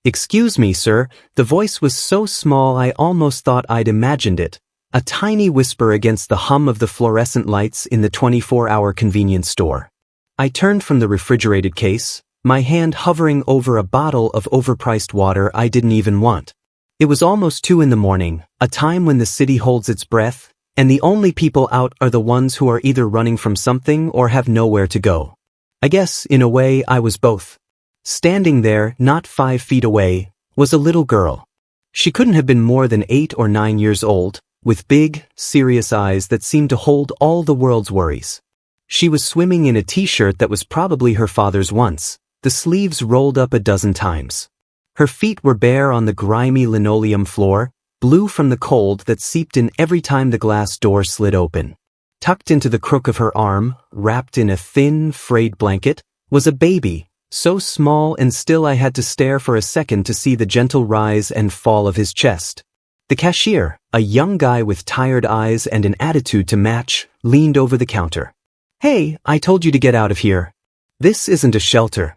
"Excuse me, sir." The voice was so small I almost thought I'd imagined it. A tiny whisper against the hum of the fluorescent lights in the 24-hour convenience store. I turned from the refrigerated case, my hand hovering over a bottle of overpriced water I didn't even want. It was almost 2 in the morning, a time when the city holds its breath, and the only people out are the ones who are either running from something or have nowhere to go. I guess, in a way, I was both. Standing there, not 5 feet away, was a little girl. She couldn't have been more than 8 or 9 years old, with big, serious eyes that seemed to hold all the world's worries. She was swimming in a t-shirt that was probably her father's once, the sleeves rolled up a dozen times. Her feet were bare on the grimy linoleum floor, blue from the cold that seeped in every time the glass door slid open. Tucked into the crook of her arm, wrapped in a thin, frayed blanket, was a baby, so small and still I had to stare for a second to see the gentle rise and fall of his chest. The cashier, a young guy with tired eyes and an attitude to match, leaned over the counter. "Hey, I told you to get out of here. This isn't a shelter."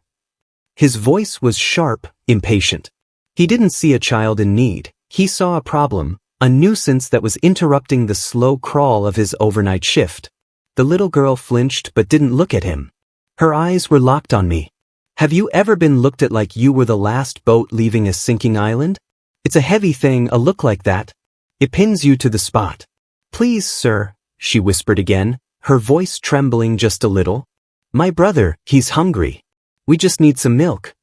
His voice was sharp, impatient. He didn't see a child in need. He saw a problem, a nuisance that was interrupting the slow crawl of his overnight shift. The little girl flinched but didn't look at him. Her eyes were locked on me. Have you ever been looked at like you were the last boat leaving a sinking island? It's a heavy thing, a look like that. It pins you to the spot. "Please, sir," she whispered again, her voice trembling just a little. "My brother, he's hungry. We just need some milk."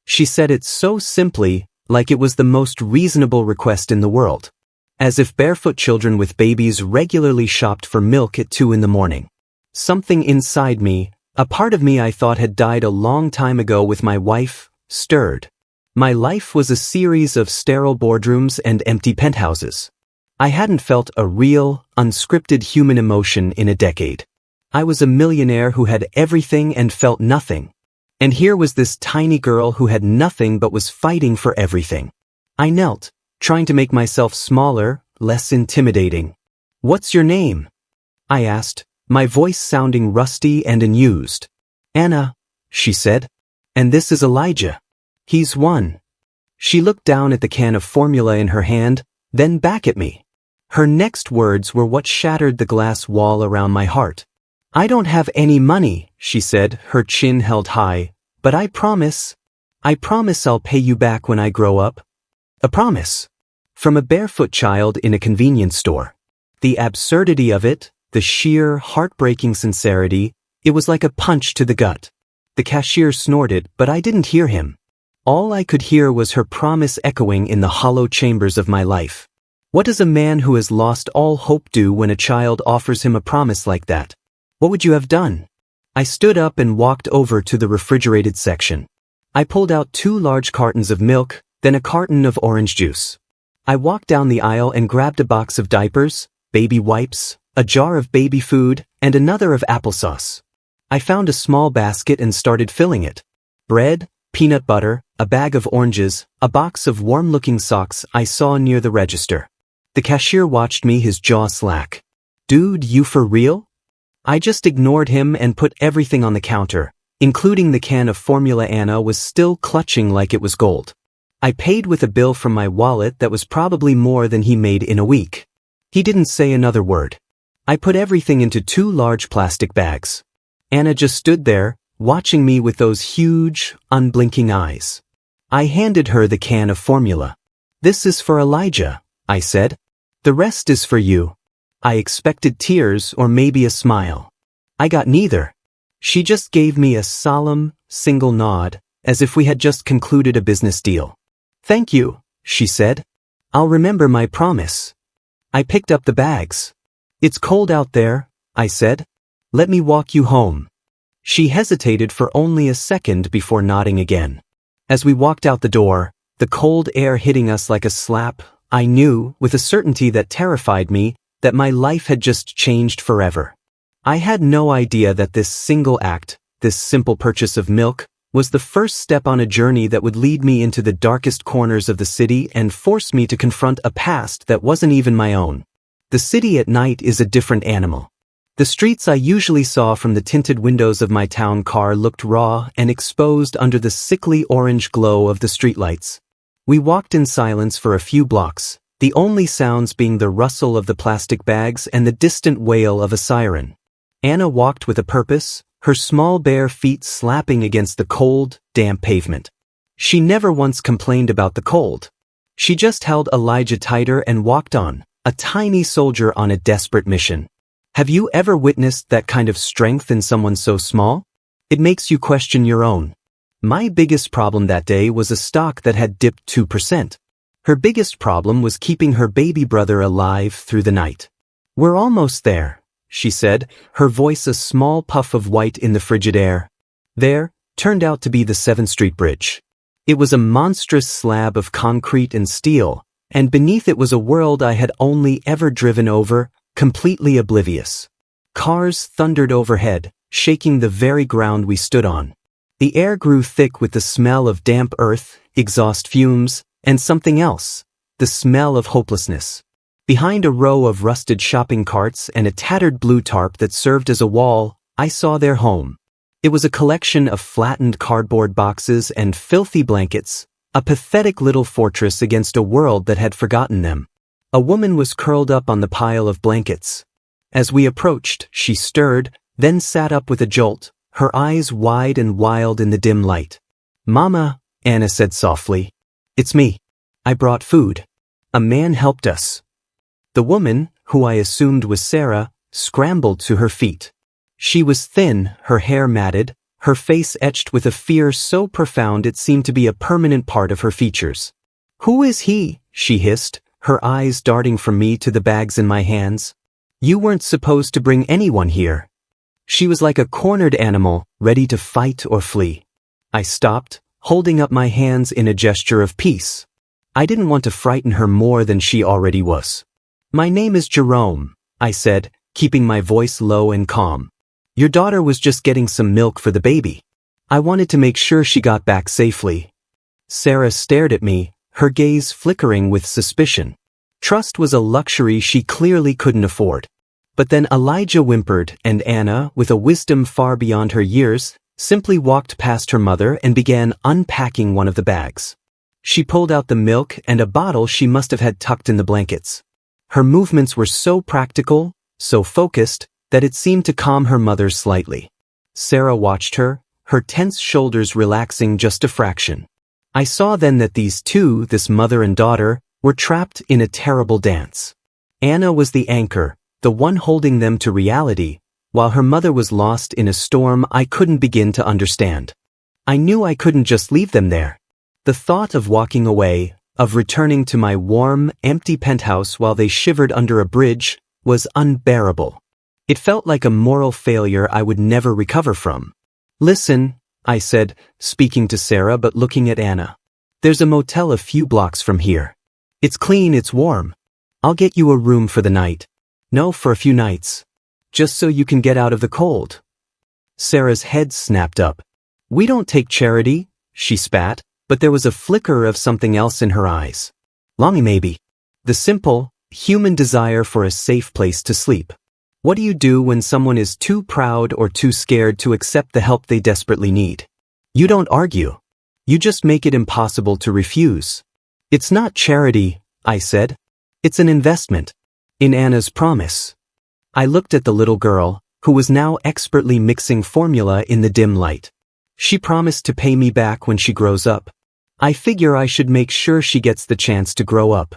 She said it so simply, like it was the most reasonable request in the world. As if barefoot children with babies regularly shopped for milk at 2 in the morning. Something inside me, a part of me I thought had died a long time ago with my wife, stirred. My life was a series of sterile boardrooms and empty penthouses. I hadn't felt a real, unscripted human emotion in a decade. I was a millionaire who had everything and felt nothing. And here was this tiny girl who had nothing but was fighting for everything. I knelt, trying to make myself smaller, less intimidating. "What's your name?" I asked, my voice sounding rusty and unused. "Anna," she said. "And this is Elijah. He's 1. She looked down at the can of formula in her hand, then back at me. Her next words were what shattered the glass wall around my heart. "I don't have any money," she said, her chin held high, "but I promise I'll pay you back when I grow up." A promise. From a barefoot child in a convenience store. The absurdity of it, the sheer, heartbreaking sincerity, it was like a punch to the gut. The cashier snorted, but I didn't hear him. All I could hear was her promise echoing in the hollow chambers of my life. What does a man who has lost all hope do when a child offers him a promise like that? What would you have done? I stood up and walked over to the refrigerated section. I pulled out 2 large cartons of milk, then a carton of orange juice. I walked down the aisle and grabbed a box of diapers, baby wipes, a jar of baby food, and another of applesauce. I found a small basket and started filling it. Bread, peanut butter, a bag of oranges, a box of warm-looking socks I saw near the register. The cashier watched me, his jaw slack. "Dude, you for real?" I just ignored him and put everything on the counter, including the can of formula Anna was still clutching like it was gold. I paid with a bill from my wallet that was probably more than he made in a week. He didn't say another word. I put everything into 2 large plastic bags. Anna just stood there, watching me with those huge, unblinking eyes. I handed her the can of formula. "This is for Elijah," I said. "The rest is for you." I expected tears or maybe a smile. I got neither. She just gave me a solemn, single nod, as if we had just concluded a business deal. "Thank you," she said. "I'll remember my promise." I picked up the bags. "It's cold out there," I said. "Let me walk you home." She hesitated for only a second before nodding again. As we walked out the door, the cold air hitting us like a slap, I knew, with a certainty that terrified me, that my life had just changed forever. I had no idea that this single act, this simple purchase of milk, was the first step on a journey that would lead me into the darkest corners of the city and force me to confront a past that wasn't even my own. The city at night is a different animal. The streets I usually saw from the tinted windows of my town car looked raw and exposed under the sickly orange glow of the streetlights. We walked in silence for a few blocks, the only sounds being the rustle of the plastic bags and the distant wail of a siren. Anna walked with a purpose, her small bare feet slapping against the cold, damp pavement. She never once complained about the cold. She just held Elijah tighter and walked on, a tiny soldier on a desperate mission. Have you ever witnessed that kind of strength in someone so small? It makes you question your own. My biggest problem that day was a stock that had dipped 2%. Her biggest problem was keeping her baby brother alive through the night. "We're almost there," she said, her voice a small puff of white in the frigid air. There turned out to be the 7th Street Bridge. It was a monstrous slab of concrete and steel, and beneath it was a world I had only ever driven over, completely oblivious. Cars thundered overhead, shaking the very ground we stood on. The air grew thick with the smell of damp earth, exhaust fumes, and something else, the smell of hopelessness. Behind a row of rusted shopping carts and a tattered blue tarp that served as a wall, I saw their home. It was a collection of flattened cardboard boxes and filthy blankets, a pathetic little fortress against a world that had forgotten them. A woman was curled up on the pile of blankets. As we approached, she stirred, then sat up with a jolt, her eyes wide and wild in the dim light. "Mama," Anna said softly. "It's me. I brought food. A man helped us." The woman, who I assumed was Sarah, scrambled to her feet. She was thin, her hair matted, her face etched with a fear so profound it seemed to be a permanent part of her features. "Who is he?" she hissed, her eyes darting from me to the bags in my hands. "You weren't supposed to bring anyone here." She was like a cornered animal, ready to fight or flee. I stopped, holding up my hands in a gesture of peace. I didn't want to frighten her more than she already was. "My name is Jerome," I said, keeping my voice low and calm. "Your daughter was just getting some milk for the baby. I wanted to make sure she got back safely." Sarah stared at me, her gaze flickering with suspicion. Trust was a luxury she clearly couldn't afford. But then Elijah whimpered, and Anna, with a wisdom far beyond her years, simply walked past her mother and began unpacking one of the bags. She pulled out the milk and a bottle she must have had tucked in the blankets. Her movements were so practical, so focused, that it seemed to calm her mother slightly. Sarah watched her, her tense shoulders relaxing just a fraction. I saw then that these two, this mother and daughter, were trapped in a terrible dance. Anna was the anchor, the one holding them to reality, while her mother was lost in a storm I couldn't begin to understand. I knew I couldn't just leave them there. The thought of walking away, of returning to my warm, empty penthouse while they shivered under a bridge, was unbearable. It felt like a moral failure I would never recover from. "Listen," I said, speaking to Sarah but looking at Anna. "There's a motel a few blocks from here. It's clean, it's warm. I'll get you a room for the night. No, for a few nights. Just so you can get out of the cold." Sarah's head snapped up. "We don't take charity," she spat, but there was a flicker of something else in her eyes. "Longing maybe. The simple, human desire for a safe place to sleep. What do you do when someone is too proud or too scared to accept the help they desperately need? You don't argue. You just make it impossible to refuse." "It's not charity," I said. "It's an investment. In Anna's promise." I looked at the little girl, who was now expertly mixing formula in the dim light. "She promised to pay me back when she grows up. I figure I should make sure she gets the chance to grow up."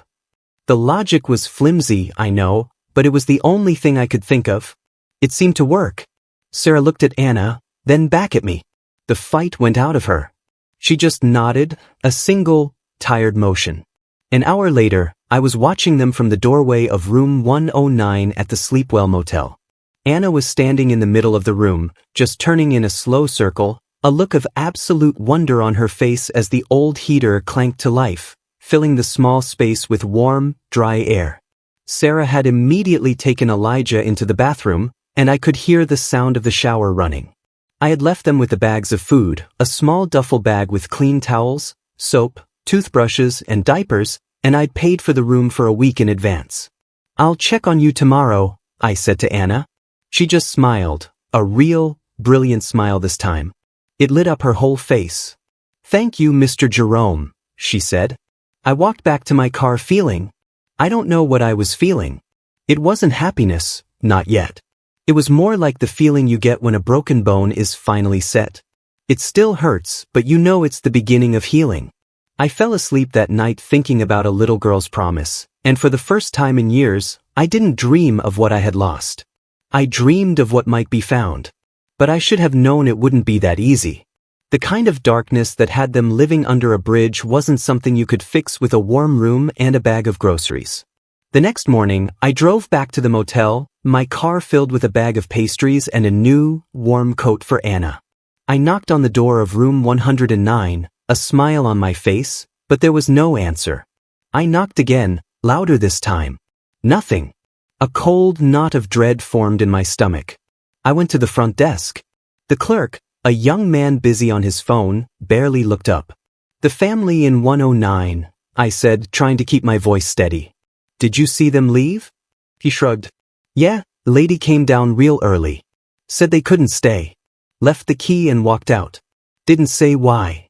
The logic was flimsy, I know, but it was the only thing I could think of. It seemed to work. Sarah looked at Anna, then back at me. The fight went out of her. She just nodded, a single, tired motion. An hour later, I was watching them from the doorway of room 109 at the Sleepwell Motel. Anna was standing in the middle of the room, just turning in a slow circle, a look of absolute wonder on her face as the old heater clanked to life, filling the small space with warm, dry air. Sarah had immediately taken Elijah into the bathroom, and I could hear the sound of the shower running. I had left them with the bags of food, a small duffel bag with clean towels, soap, toothbrushes, and diapers, and I'd paid for the room for a week in advance. "I'll check on you tomorrow," I said to Anna. She just smiled, a real, brilliant smile this time. It lit up her whole face. "Thank you, Mr. Jerome," she said. I walked back to my car feeling. I don't know what I was feeling. It wasn't happiness, not yet. It was more like the feeling you get when a broken bone is finally set. It still hurts, but you know it's the beginning of healing. I fell asleep that night thinking about a little girl's promise, and for the first time in years, I didn't dream of what I had lost. I dreamed of what might be found. But I should have known it wouldn't be that easy. The kind of darkness that had them living under a bridge wasn't something you could fix with a warm room and a bag of groceries. The next morning, I drove back to the motel, my car filled with a bag of pastries and a new, warm coat for Anna. I knocked on the door of room 109, a smile on my face, but there was no answer. I knocked again, louder this time. Nothing. A cold knot of dread formed in my stomach. I went to the front desk. The clerk, a young man busy on his phone, barely looked up. "The family in 109, I said, trying to keep my voice steady. "Did you see them leave?" He shrugged. "Yeah, lady came down real early. Said they couldn't stay. Left the key and walked out. Didn't say why.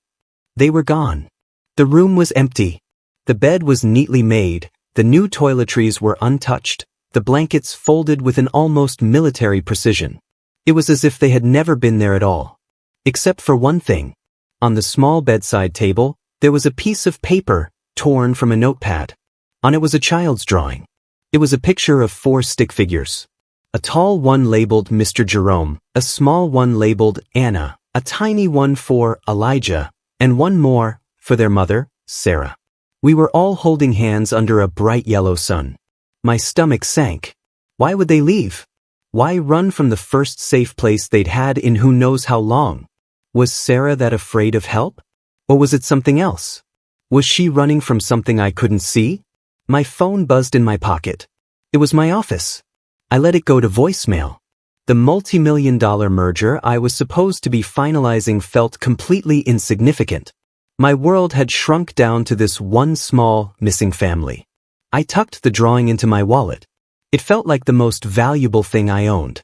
They were gone." The room was empty. The bed was neatly made, the new toiletries were untouched, the blankets folded with an almost military precision. It was as if they had never been there at all. Except for one thing. On the small bedside table, there was a piece of paper, torn from a notepad. On it was a child's drawing. It was a picture of 4 stick figures. A tall one labeled Mr. Jerome, a small one labeled Anna, a tiny one for Elijah, and one more, for their mother, Sarah. We were all holding hands under a bright yellow sun. My stomach sank. Why would they leave? Why run from the first safe place they'd had in who knows how long? Was Sarah that afraid of help? Or was it something else? Was she running from something I couldn't see? My phone buzzed in my pocket. It was my office. I let it go to voicemail. The multi-million-dollar merger I was supposed to be finalizing felt completely insignificant. My world had shrunk down to this one small, missing family. I tucked the drawing into my wallet. It felt like the most valuable thing I owned.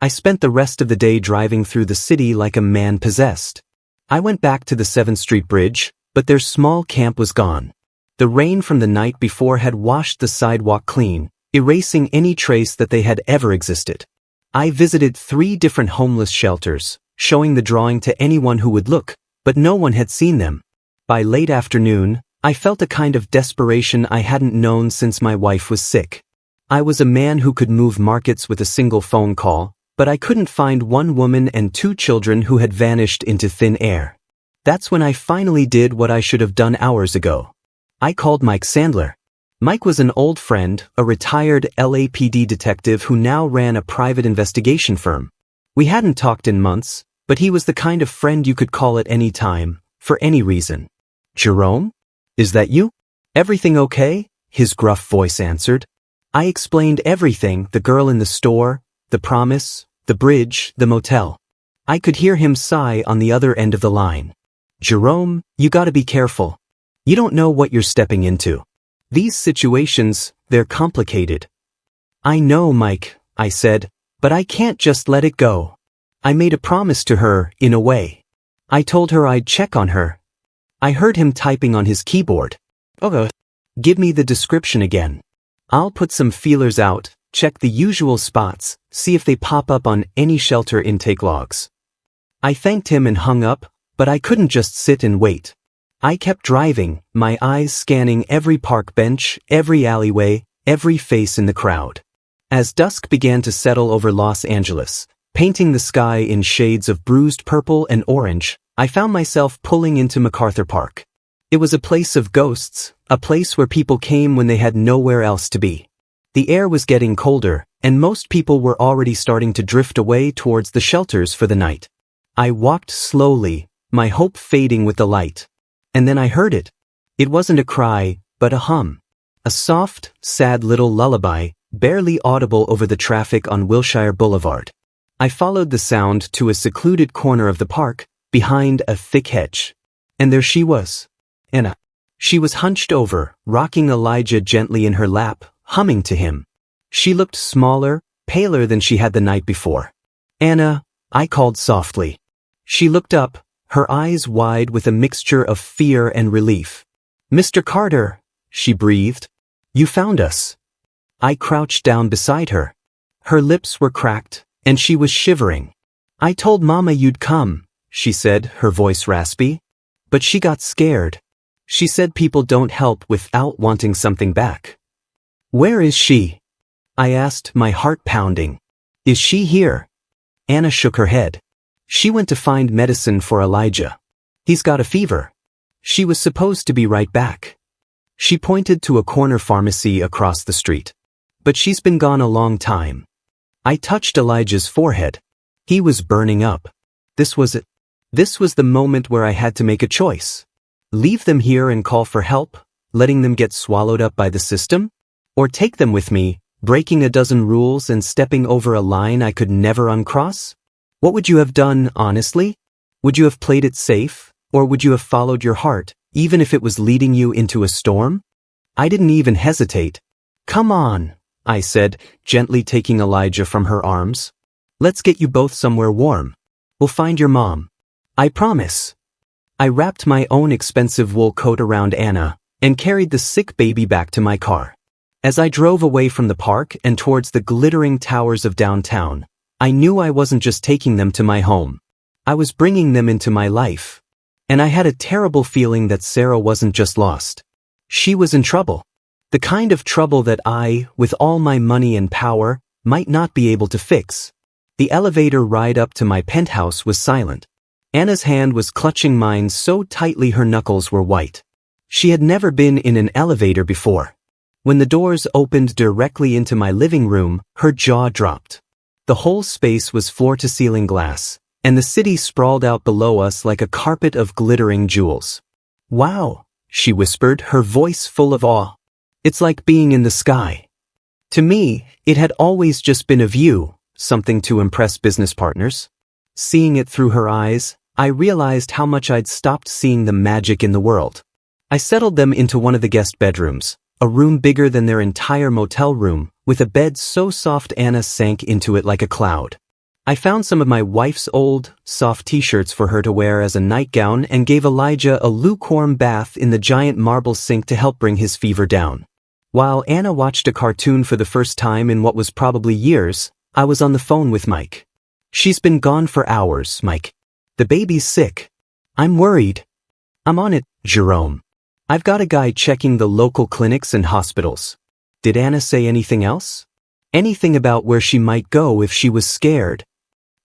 I spent the rest of the day driving through the city like a man possessed. I went back to the 7th Street Bridge, but their small camp was gone. The rain from the night before had washed the sidewalk clean, erasing any trace that they had ever existed. I visited 3 different homeless shelters, showing the drawing to anyone who would look, but no one had seen them. By late afternoon, I felt a kind of desperation I hadn't known since my wife was sick. I was a man who could move markets with a single phone call, but I couldn't find one woman and 2 children who had vanished into thin air. That's when I finally did what I should have done hours ago. I called Mike Sandler. Mike was an old friend, a retired LAPD detective who now ran a private investigation firm. We hadn't talked in months, but he was the kind of friend you could call at any time, for any reason. "Jerome? Is that you? Everything okay?" his gruff voice answered. I explained everything, the girl in the store, the promise, the bridge, the motel. I could hear him sigh on the other end of the line. "Jerome, you gotta be careful. You don't know what you're stepping into. These situations, they're complicated." "I know, Mike," I said, "but I can't just let it go. I made a promise to her, in a way. I told her I'd check on her." I heard him typing on his keyboard. "Okay. Give me the description again. I'll put some feelers out, check the usual spots, see if they pop up on any shelter intake logs." I thanked him and hung up, but I couldn't just sit and wait. I kept driving, my eyes scanning every park bench, every alleyway, every face in the crowd. As dusk began to settle over Los Angeles, painting the sky in shades of bruised purple and orange, I found myself pulling into MacArthur Park. It was a place of ghosts, a place where people came when they had nowhere else to be. The air was getting colder, and most people were already starting to drift away towards the shelters for the night. I walked slowly, my hope fading with the light. And then I heard it. It wasn't a cry, but a hum. A soft, sad little lullaby, barely audible over the traffic on Wilshire Boulevard. I followed the sound to a secluded corner of the park, behind a thick hedge. And there she was. Anna. She was hunched over, rocking Elijah gently in her lap, humming to him. She looked smaller, paler than she had the night before. "Anna," I called softly. She looked up, her eyes wide with a mixture of fear and relief. "Mr. Carter," she breathed. "You found us." I crouched down beside her. Her lips were cracked, and she was shivering. "I told Mama you'd come," she said, her voice raspy. "But she got scared. She said people don't help without wanting something back." "Where is she?" I asked, my heart pounding. "Is she here?" Anna shook her head. "She went to find medicine for Elijah. He's got a fever. She was supposed to be right back." She pointed to a corner pharmacy across the street. "But she's been gone a long time." I touched Elijah's forehead. He was burning up. This was it. This was the moment where I had to make a choice. Leave them here and call for help, letting them get swallowed up by the system? Or take them with me, breaking a dozen rules and stepping over a line I could never uncross? What would you have done, honestly? Would you have played it safe, or would you have followed your heart, even if it was leading you into a storm? I didn't even hesitate. "Come on," I said, gently taking Elijah from her arms. "Let's get you both somewhere warm. We'll find your mom. I promise." I wrapped my own expensive wool coat around Anna and carried the sick baby back to my car. As I drove away from the park and towards the glittering towers of downtown, I knew I wasn't just taking them to my home. I was bringing them into my life. And I had a terrible feeling that Sarah wasn't just lost. She was in trouble. The kind of trouble that I, with all my money and power, might not be able to fix. The elevator ride up to my penthouse was silent. Anna's hand was clutching mine so tightly her knuckles were white. She had never been in an elevator before. When the doors opened directly into my living room, her jaw dropped. The whole space was floor-to-ceiling glass, and the city sprawled out below us like a carpet of glittering jewels. "Wow," she whispered, her voice full of awe. "It's like being in the sky." To me, it had always just been a view, something to impress business partners. Seeing it through her eyes, I realized how much I'd stopped seeing the magic in the world. I settled them into one of the guest bedrooms, a room bigger than their entire motel room, with a bed so soft Anna sank into it like a cloud. I found some of my wife's old, soft t-shirts for her to wear as a nightgown and gave Elijah a lukewarm bath in the giant marble sink to help bring his fever down. While Anna watched a cartoon for the first time in what was probably years, I was on the phone with Mike. "She's been gone for hours, Mike. The baby's sick. I'm worried." "I'm on it, Jerome. I've got a guy checking the local clinics and hospitals." Did Anna say anything else? Anything about where she might go if she was scared?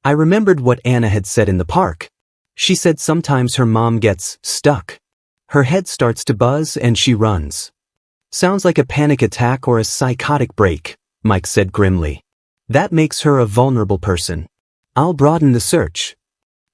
I remembered what Anna had said in the park. She said sometimes her mom gets stuck. Her head starts to buzz and she runs. "Sounds like a panic attack or a psychotic break," Mike said grimly. "That makes her a vulnerable person. I'll broaden the search."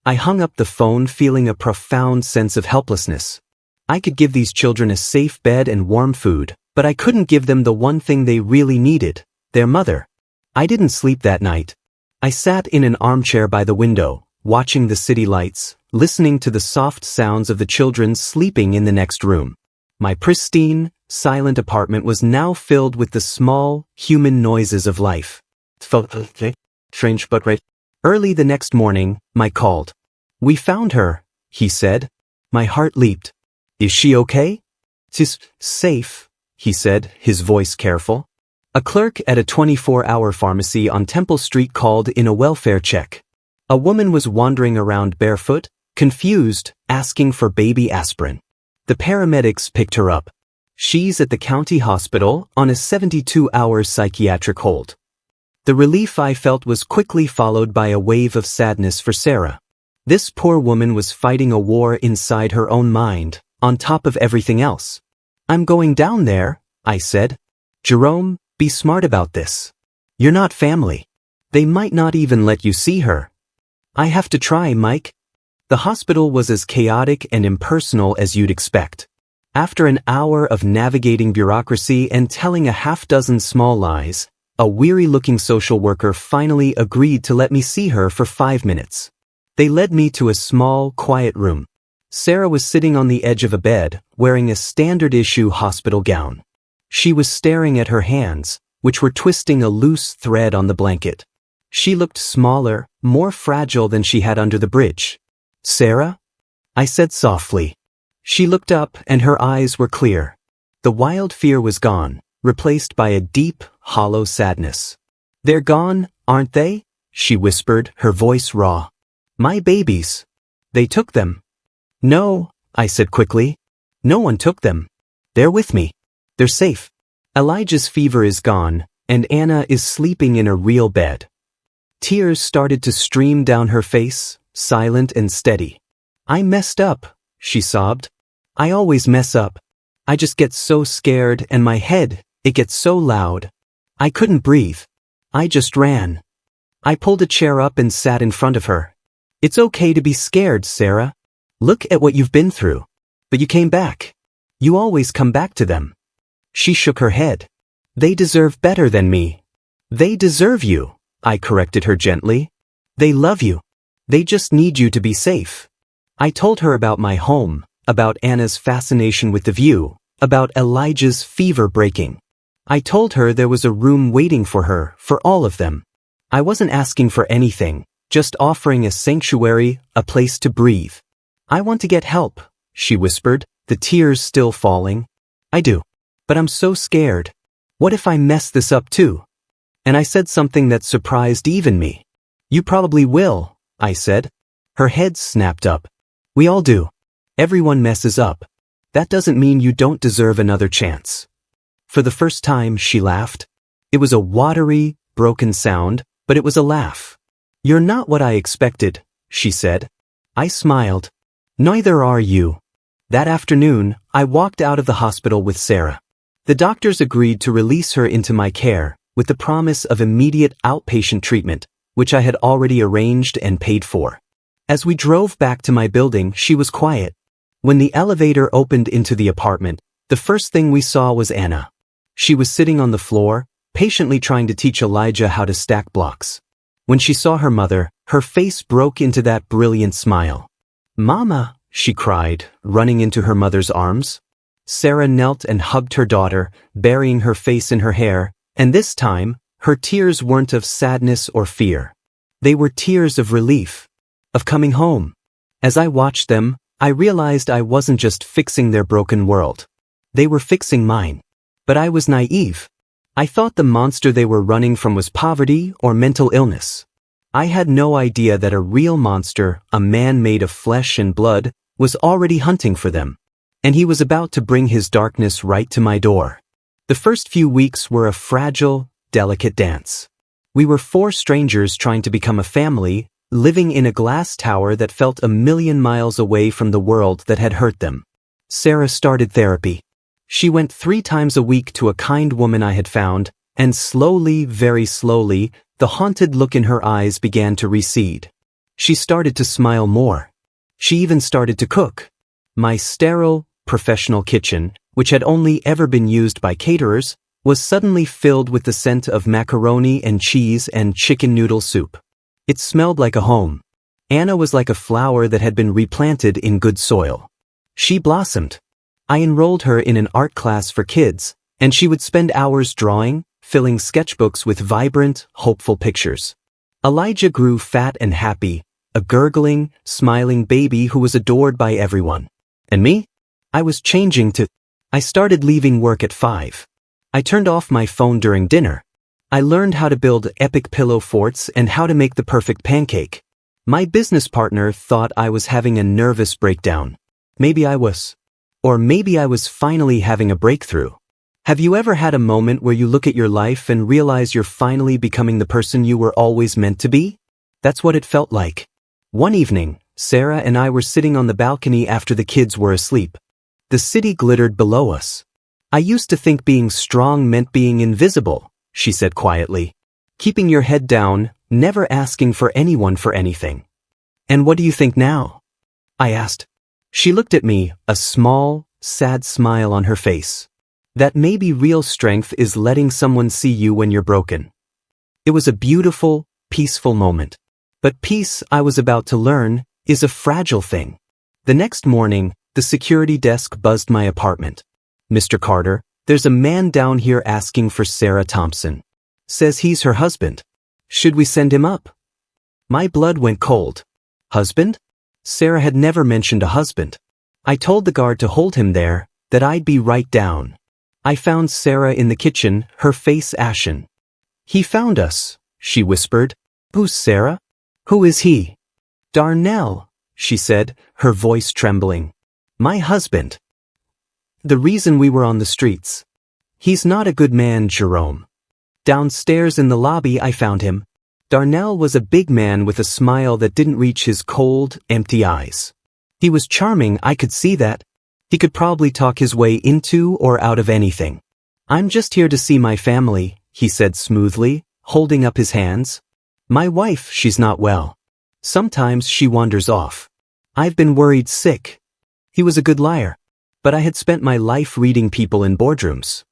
I hung up the phone feeling a profound sense of helplessness. I could give these children a safe bed and warm food, but I couldn't give them the one thing they really needed, their mother. I didn't sleep that night. I sat in an armchair by the window, watching the city lights, listening to the soft sounds of the children sleeping in the next room. My pristine, silent apartment was now filled with the small, human noises of life. Strange but right. Early the next morning, Mike called. "We found her," he said. My heart leaped. "Is she okay?" "She's safe," he said, his voice careful. A clerk at a 24-hour pharmacy on Temple Street called in a welfare check. A woman was wandering around barefoot, confused, asking for baby aspirin. The paramedics picked her up. She's at the county hospital on a 72-hour psychiatric hold. The relief I felt was quickly followed by a wave of sadness for Sarah. This poor woman was fighting a war inside her own mind, on top of everything else. "I'm going down there," I said. "Jerome, be smart about this. You're not family. They might not even let you see her." "I have to try, Mike." The hospital was as chaotic and impersonal as you'd expect. After an hour of navigating bureaucracy and telling a half-dozen small lies, a weary-looking social worker finally agreed to let me see her for 5 minutes. They led me to a small, quiet room. Sarah was sitting on the edge of a bed, wearing a standard-issue hospital gown. She was staring at her hands, which were twisting a loose thread on the blanket. She looked smaller, more fragile than she had under the bridge. "Sarah?" I said softly. She looked up and her eyes were clear. The wild fear was gone, replaced by a deep, hollow sadness. "They're gone, aren't they?" she whispered, her voice raw. "My babies. They took them." "No," I said quickly. "No one took them. They're with me. They're safe. Elijah's fever is gone, and Anna is sleeping in a real bed." Tears started to stream down her face, silent and steady. "I messed up," she sobbed. "I always mess up. I just get so scared and my head, it gets so loud. I couldn't breathe. I just ran." I pulled a chair up and sat in front of her. "It's okay to be scared, Sarah. Look at what you've been through. But you came back. You always come back to them." She shook her head. "They deserve better than me." "They deserve you," I corrected her gently. "They love you. They just need you to be safe." I told her about my home, about Anna's fascination with the view, about Elijah's fever breaking. I told her there was a room waiting for her, for all of them. I wasn't asking for anything, just offering a sanctuary, a place to breathe. "I want to get help," she whispered, the tears still falling. "I do. But I'm so scared. What if I mess this up too?" And I said something that surprised even me. "You probably will," I said. Her head snapped up. "We all do. Everyone messes up. That doesn't mean you don't deserve another chance." For the first time, she laughed. It was a watery, broken sound, but it was a laugh. "You're not what I expected," she said. I smiled. "Neither are you." That afternoon, I walked out of the hospital with Sarah. The doctors agreed to release her into my care, with the promise of immediate outpatient treatment, which I had already arranged and paid for. As we drove back to my building, she was quiet. When the elevator opened into the apartment, the first thing we saw was Anna. She was sitting on the floor, patiently trying to teach Elijah how to stack blocks. When she saw her mother, her face broke into that brilliant smile. "Mama," she cried, running into her mother's arms. Sarah knelt and hugged her daughter, burying her face in her hair, and this time, her tears weren't of sadness or fear. They were tears of relief, of coming home. As I watched them, I realized I wasn't just fixing their broken world. They were fixing mine. But I was naive. I thought the monster they were running from was poverty or mental illness. I had no idea that a real monster, a man made of flesh and blood, was already hunting for them. And he was about to bring his darkness right to my door. The first few weeks were a fragile, delicate dance. We were four strangers trying to become a family, living in a glass tower that felt a million miles away from the world that had hurt them. Sarah started therapy. She went 3 times a week to a kind woman I had found, and slowly, very slowly, the haunted look in her eyes began to recede. She started to smile more. She even started to cook. My sterile, professional kitchen, which had only ever been used by caterers, was suddenly filled with the scent of macaroni and cheese and chicken noodle soup. It smelled like a home. Anna was like a flower that had been replanted in good soil. She blossomed. I enrolled her in an art class for kids, and she would spend hours drawing, filling sketchbooks with vibrant, hopeful pictures. Elijah grew fat and happy, a gurgling, smiling baby who was adored by everyone. And me? I was changing to... I started leaving work at 5. I turned off my phone during dinner. I learned how to build epic pillow forts and how to make the perfect pancake. My business partner thought I was having a nervous breakdown. Maybe I was. Or maybe I was finally having a breakthrough. Have you ever had a moment where you look at your life and realize you're finally becoming the person you were always meant to be? That's what it felt like. One evening, Sarah and I were sitting on the balcony after the kids were asleep. The city glittered below us. "I used to think being strong meant being invisible," she said quietly. "Keeping your head down, never asking for anyone for anything." "And what do you think now?" I asked. She looked at me, a small, sad smile on her face. "That maybe real strength is letting someone see you when you're broken." It was a beautiful, peaceful moment. But peace, I was about to learn, is a fragile thing. The next morning, the security desk buzzed my apartment. "Mr. Carter, There's a man down here asking for Sarah Thompson. Says he's her husband. Should we send him up? My blood went cold. Husband? Sarah had never mentioned a husband. I told the guard to hold him there, that I'd be right down. I found Sarah in the kitchen, her face ashen. He found us, she whispered. Who's Sarah? Who is he? Darnell, she said, her voice trembling. My husband. The reason we were on the streets. He's not a good man, Jerome. Downstairs in the lobby I found him. Darnell was a big man with a smile that didn't reach his cold, empty eyes. He was charming, I could see that. He could probably talk his way into or out of anything. I'm just here to see my family, he said smoothly, holding up his hands. My wife, she's not well. Sometimes she wanders off. I've been worried sick. He was a good liar. But I had spent my life reading people in boardrooms.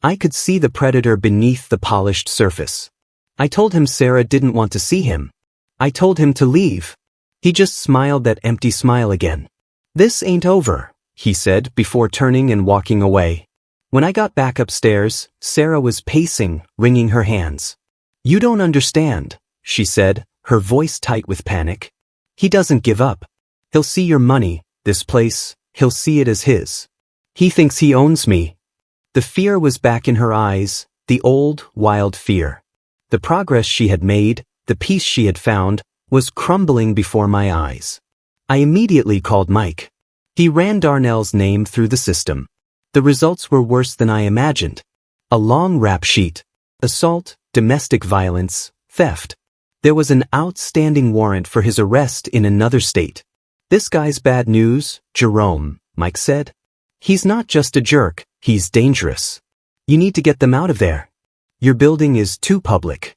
I could see the predator beneath the polished surface. I told him Sarah didn't want to see him. I told him to leave. He just smiled that empty smile again. This ain't over, he said before turning and walking away. When I got back upstairs, Sarah was pacing, wringing her hands. You don't understand, she said, her voice tight with panic. He doesn't give up. He'll see your money, this place, he'll see it as his. He thinks he owns me. The fear was back in her eyes, the old, wild fear. The progress she had made, the peace she had found, was crumbling before my eyes. I immediately called Mike. He ran Darnell's name through the system. The results were worse than I imagined. A long rap sheet. Assault, domestic violence, theft. There was an outstanding warrant for his arrest in another state. This guy's bad news, Jerome, Mike said. He's not just a jerk, he's dangerous. You need to get them out of there. Your building is too public.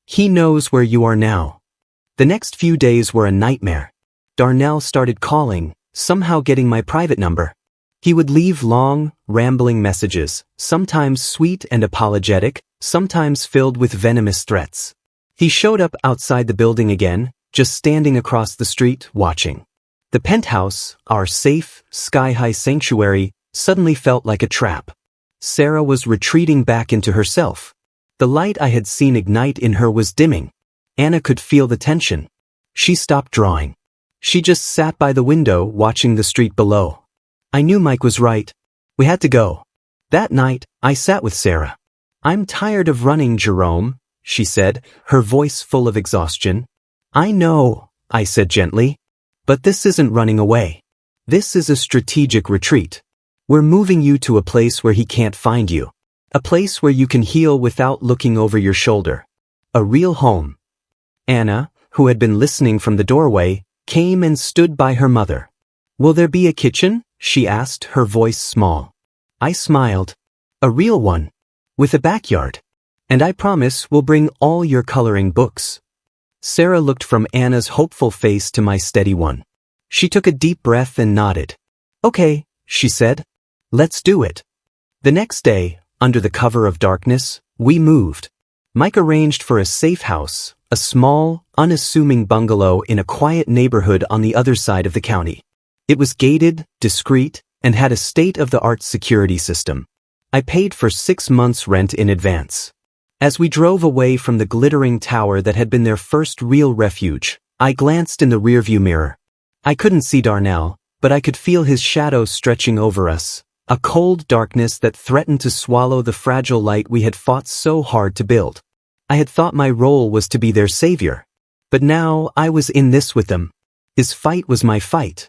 He knows where you are now. The next few days were a nightmare. Darnell started calling, somehow getting my private number. He would leave long, rambling messages, sometimes sweet and apologetic, sometimes filled with venomous threats. He showed up outside the building again, just standing across the street, watching. The penthouse, our safe, sky-high sanctuary, suddenly felt like a trap. Sarah was retreating back into herself. The light I had seen ignite in her was dimming. Anna could feel the tension. She stopped drawing. She just sat by the window watching the street below. I knew Mike was right. We had to go. That night, I sat with Sarah. I'm tired of running, Jerome, she said, her voice full of exhaustion. I know, I said gently. But this isn't running away. This is a strategic retreat. We're moving you to a place where he can't find you. A place where you can heal without looking over your shoulder. A real home. Anna, who had been listening from the doorway, came and stood by her mother. Will there be a kitchen? She asked, her voice small. I smiled. A real one. With a backyard. And I promise we'll bring all your coloring books. Sarah looked from Anna's hopeful face to my steady one. She took a deep breath and nodded. Okay, she said. Let's do it. The next day, under the cover of darkness, we moved. Mike arranged for a safe house, a small, unassuming bungalow in a quiet neighborhood on the other side of the county. It was gated, discreet, and had a state-of-the-art security system. I paid for 6 months' rent in advance. As we drove away from the glittering tower that had been their first real refuge, I glanced in the rearview mirror. I couldn't see Darnell, but I could feel his shadow stretching over us, a cold darkness that threatened to swallow the fragile light we had fought so hard to build. I had thought my role was to be their savior. But now I was in this with them. His fight was my fight.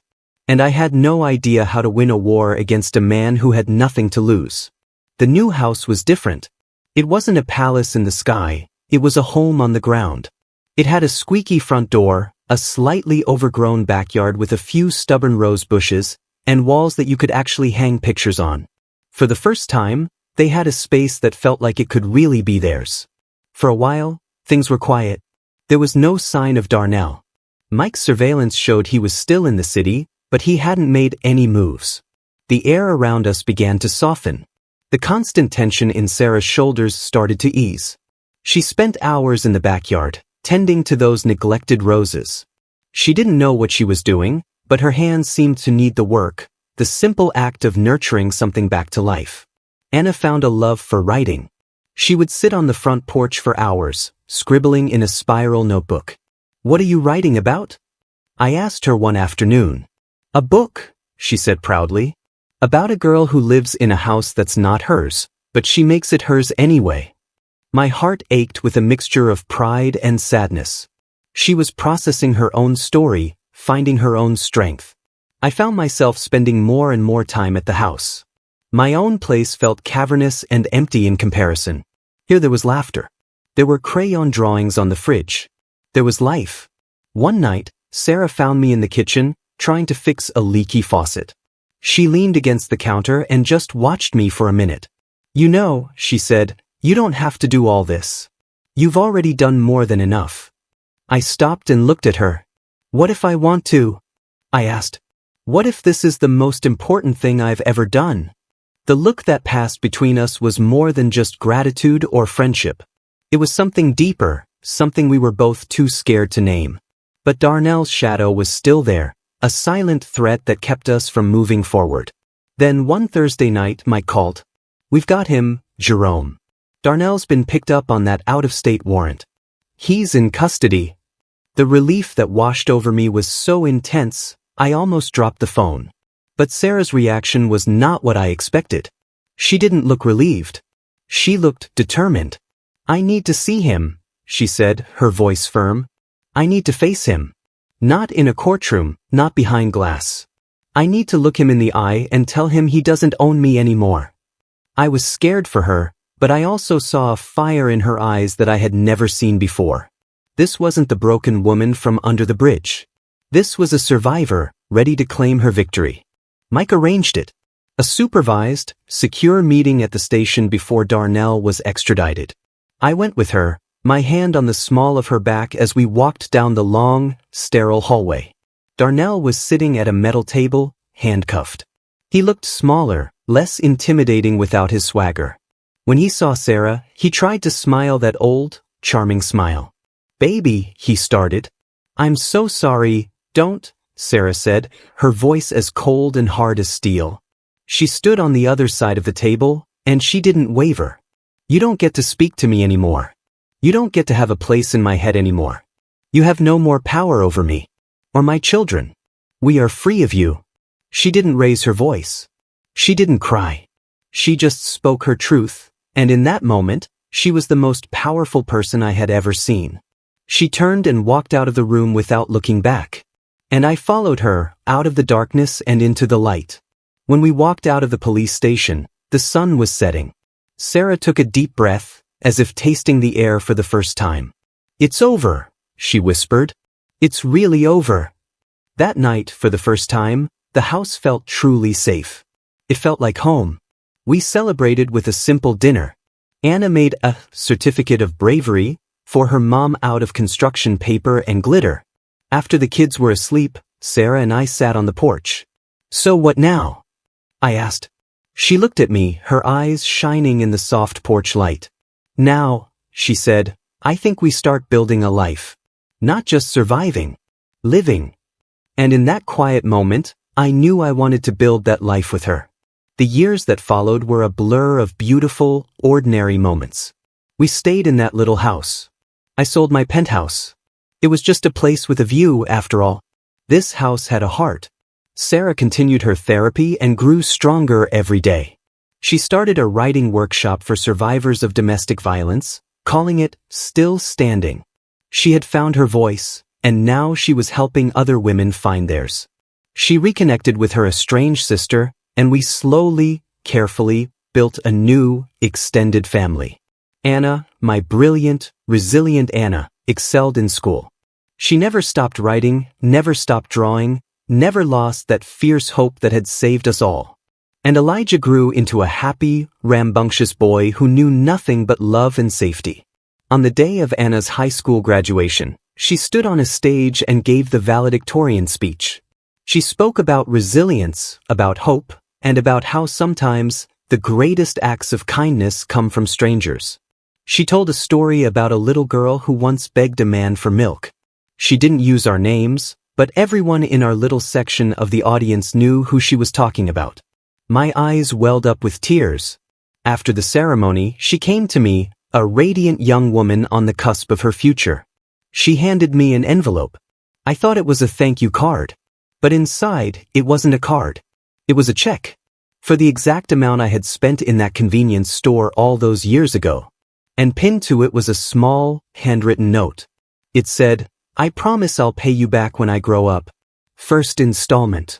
And I had no idea how to win a war against a man who had nothing to lose. The new house was different. It wasn't a palace in the sky, it was a home on the ground. It had a squeaky front door, a slightly overgrown backyard with a few stubborn rose bushes, and walls that you could actually hang pictures on. For the first time, they had a space that felt like it could really be theirs. For a while, things were quiet. There was no sign of Darnell. Mike's surveillance showed he was still in the city, but he hadn't made any moves. The air around us began to soften. The constant tension in Sarah's shoulders started to ease. She spent hours in the backyard, tending to those neglected roses. She didn't know what she was doing, but her hands seemed to need the work, the simple act of nurturing something back to life. Anna found a love for writing. She would sit on the front porch for hours, scribbling in a spiral notebook. "What are you writing about?" I asked her one afternoon. "A book," she said proudly. "About a girl who lives in a house that's not hers, but she makes it hers anyway." My heart ached with a mixture of pride and sadness. She was processing her own story, finding her own strength. I found myself spending more and more time at the house. My own place felt cavernous and empty in comparison. Here there was laughter. There were crayon drawings on the fridge. There was life. One night, Sarah found me in the kitchen, trying to fix a leaky faucet. She leaned against the counter and just watched me for a minute. "You know," she said, "you don't have to do all this. You've already done more than enough." I stopped and looked at her. "What if I want to?" I asked. "What if this is the most important thing I've ever done?" The look that passed between us was more than just gratitude or friendship. It was something deeper, something we were both too scared to name. But Darnell's shadow was still there, a silent threat that kept us from moving forward. Then one Thursday night, Mike called. "We've got him, Jerome. Darnell's been picked up on that out-of-state warrant. He's in custody." The relief that washed over me was so intense, I almost dropped the phone. But Sarah's reaction was not what I expected. She didn't look relieved. She looked determined. "I need to see him," she said, her voice firm. "I need to face him. Not in a courtroom, not behind glass. I need to look him in the eye and tell him he doesn't own me anymore." I was scared for her, but I also saw a fire in her eyes that I had never seen before. This wasn't the broken woman from under the bridge. This was a survivor, ready to claim her victory. Mike arranged it. A supervised, secure meeting at the station before Darnell was extradited. I went with her, my hand on the small of her back as we walked down the long, sterile hallway. Darnell was sitting at a metal table, handcuffed. He looked smaller, less intimidating without his swagger. When he saw Sarah, he tried to smile that old, charming smile. "Baby," he started. "I'm so sorry, don't," Sarah said, her voice as cold and hard as steel. She stood on the other side of the table, and she didn't waver. "You don't get to speak to me anymore. You don't get to have a place in my head anymore. You have no more power over me. Or my children. We are free of you." She didn't raise her voice. She didn't cry. She just spoke her truth, and in that moment, she was the most powerful person I had ever seen. She turned and walked out of the room without looking back. And I followed her, out of the darkness and into the light. When we walked out of the police station, the sun was setting. Sarah took a deep breath, as if tasting the air for the first time. "It's over," she whispered. "It's really over." That night, for the first time, the house felt truly safe. It felt like home. We celebrated with a simple dinner. Anna made a certificate of bravery for her mom out of construction paper and glitter. After the kids were asleep, Sarah and I sat on the porch. "So what now?" I asked. She looked at me, her eyes shining in the soft porch light. "Now," she said, "I think we start building a life. Not just surviving. Living." And in that quiet moment, I knew I wanted to build that life with her. The years that followed were a blur of beautiful, ordinary moments. We stayed in that little house. I sold my penthouse. It was just a place with a view, after all. This house had a heart. Sarah continued her therapy and grew stronger every day. She started a writing workshop for survivors of domestic violence, calling it Still Standing. She had found her voice, and now she was helping other women find theirs. She reconnected with her estranged sister, and we slowly, carefully, built a new, extended family. Anna, my brilliant, resilient Anna, excelled in school. She never stopped writing, never stopped drawing, never lost that fierce hope that had saved us all. And Elijah grew into a happy, rambunctious boy who knew nothing but love and safety. On the day of Anna's high school graduation, she stood on a stage and gave the valedictorian speech. She spoke about resilience, about hope, and about how sometimes the greatest acts of kindness come from strangers. She told a story about a little girl who once begged a man for milk. She didn't use our names, but everyone in our little section of the audience knew who she was talking about. My eyes welled up with tears. After the ceremony, she came to me, a radiant young woman on the cusp of her future. She handed me an envelope. I thought it was a thank you card. But inside, it wasn't a card. It was a check. For the exact amount I had spent in that convenience store all those years ago. And pinned to it was a small, handwritten note. It said, "I promise I'll pay you back when I grow up. First installment."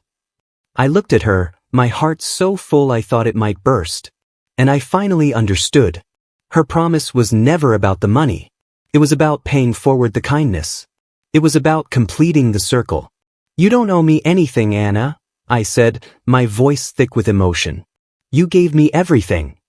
I looked at her, my heart so full I thought it might burst. And I finally understood. Her promise was never about the money. It was about paying forward the kindness. It was about completing the circle. "You don't owe me anything, Anna," I said, my voice thick with emotion. "You gave me everything."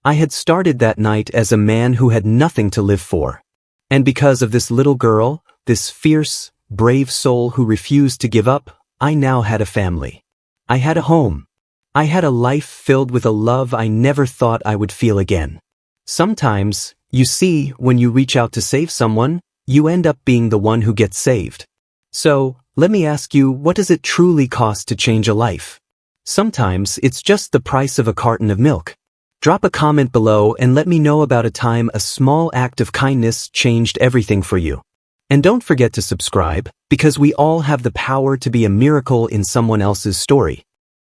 I had started that night as a man who had nothing to live for. And because of this little girl, this fierce, brave soul who refused to give up, I now had a family. I had a home. I had a life filled with a love I never thought I would feel again. Sometimes, you see, when you reach out to save someone, you end up being the one who gets saved. So, let me ask you, what does it truly cost to change a life? Sometimes it's just the price of a carton of milk. Drop a comment below and let me know about a time a small act of kindness changed everything for you. And don't forget to subscribe, because we all have the power to be a miracle in someone else's story.